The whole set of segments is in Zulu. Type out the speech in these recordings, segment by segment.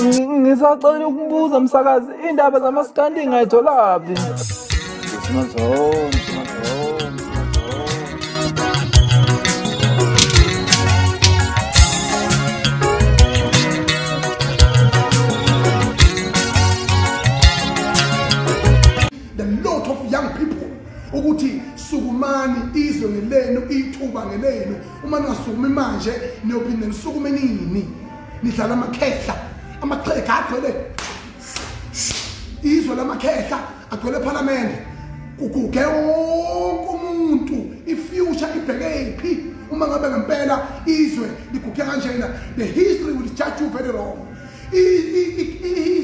Ngisacela ukubuza msakazi indaba zamaskandi ngayitholaphi? The lot of young people ukuthi sukumani izwe ngelenu ithuba ngelenu uma ningasukumi manje niyophinde nisukume nini nidlala amakhehla amaqhega agcwele izwe lamakhehla agcwele eParliament kuguge wonke umuntu ifuture ibheke phi uma ngabe ngempela izwe liguge kanjena the history will judge you very wrong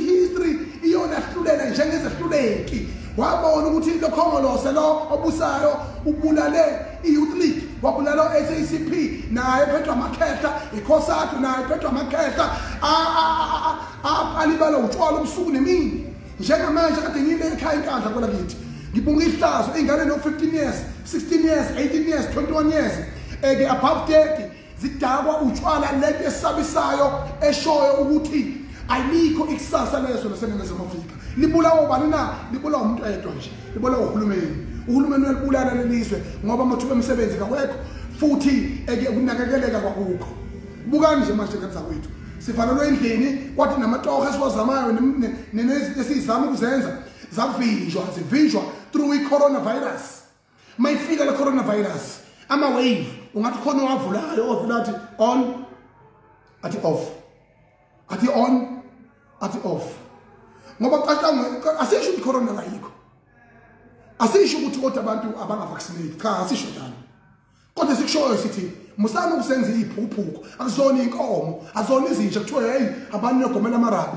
history iyona hlulela njengezehluleki wabona ukuthi lokhongolose lo obusayo ubulale iYouth League wabulala SACP naye phethwa amakhehla ikhosathu naye phethwa amakhehla alibala utshwala ubusuku nemini njengamanje kade ngile ekhaya enkandla kwela kithi ngibunga ihlazo ingane no 15 years 16 years 18 years 21 years ke above 30 zidakwa utshwala lento esabisayo eshoyo ukuthi ayikho ikusasa leso laseNingizimu Afrika libulawa ubani na libulawa umuntu ayedwa nje libulawa uhulumeni uyalibulala lelizwe ngoba amathuba emisebenzi kawekho futhi ukunakekeleka kwakukho bukani nje manje kanza kwethu sivalelwe endlini kwathi namatoho esiwazamayo nenezinto esizama ukuzenza zivinjwa through i-coronavirus mayifika le coronavirus ama wave ungathi khona owavulayo ovula athi on athi off athi on athi off ngoba qaqanga asisho ukuthi corona ayikho asisho ukuthi kodwa abantu abangavaccinate cha asisho njalo kodwa sikushoyo sithi musana ukusenza iphuphuko akuzona inkomo azona izinja kuthiwa hey abantu nogomela amarabi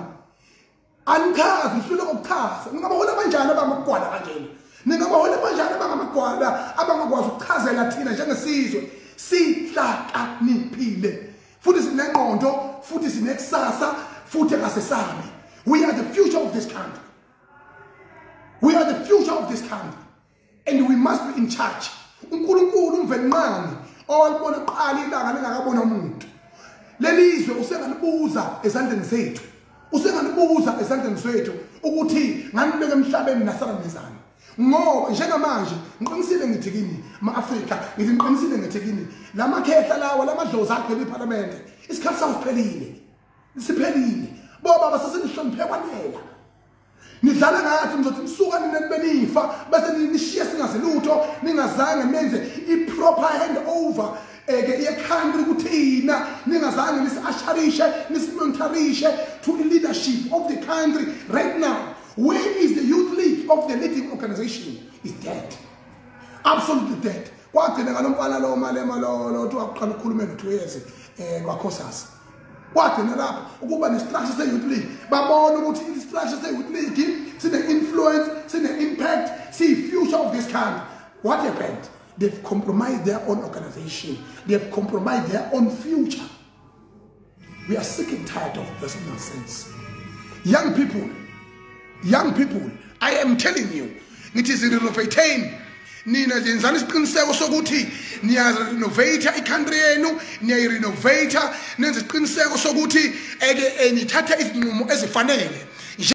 anikhazi ngihlule ukukhaza ningabahona kanjani abamagwala kanjena ningabahona kanjani abangamagwala abangakwazi ukuchazela thina njengesizwe sihlakaniphile futhi sinengqondo futhi sinekusasa futhi akasesabi. We are the future of this country. We are the future of this country. And we must be in charge. uNkulunkulu umvenqani owalibona qala ilanga lingakabona umuntu. Lelizwe usengalibuza ezandleni zethu. Usengalibuza ezandleni zethu ukuthi nganibeke emhlabeni nasala nezana. Ngoba njengamanje ngiqinisile ngithi kini ma-Afrika ngithi ngiqinisile ngithi kini lamakhehla lawa lamadlozi agcwele iParliament isikhathi sawo siphelile boba basasenihloniphe kwanela nidlala ngathi nizothi msuka nina benifa bese nishiya singaze lutho ningazange nenze i-proper handover ye-country kuthina ningazange nisi-asharishe nisi-monitorishe to the leadership of the country right now. Where is the Youth League of the leading organization? Is dead. Absolutely dead. Kwagcina ngalompala lo malema lo waqala ukukhuluma ngo2 years kwakhosas. Kwagcina lapho ukuba ne-structure se-Youth League babona ukuthi i-structure se-Youth League sine-influence, sine-impact, see-future of this country. What happened? They've compromised their own organization. They've compromised their own future. We are sick and tired of this nonsense. Young people, I am telling you, it is renovating. Nina zenzani isiqiniseko sokuthi niyarenovate i-country yenu, niyayirenovate nenze isiqiniseko sokuthi nithatha izinqumo ezifanele.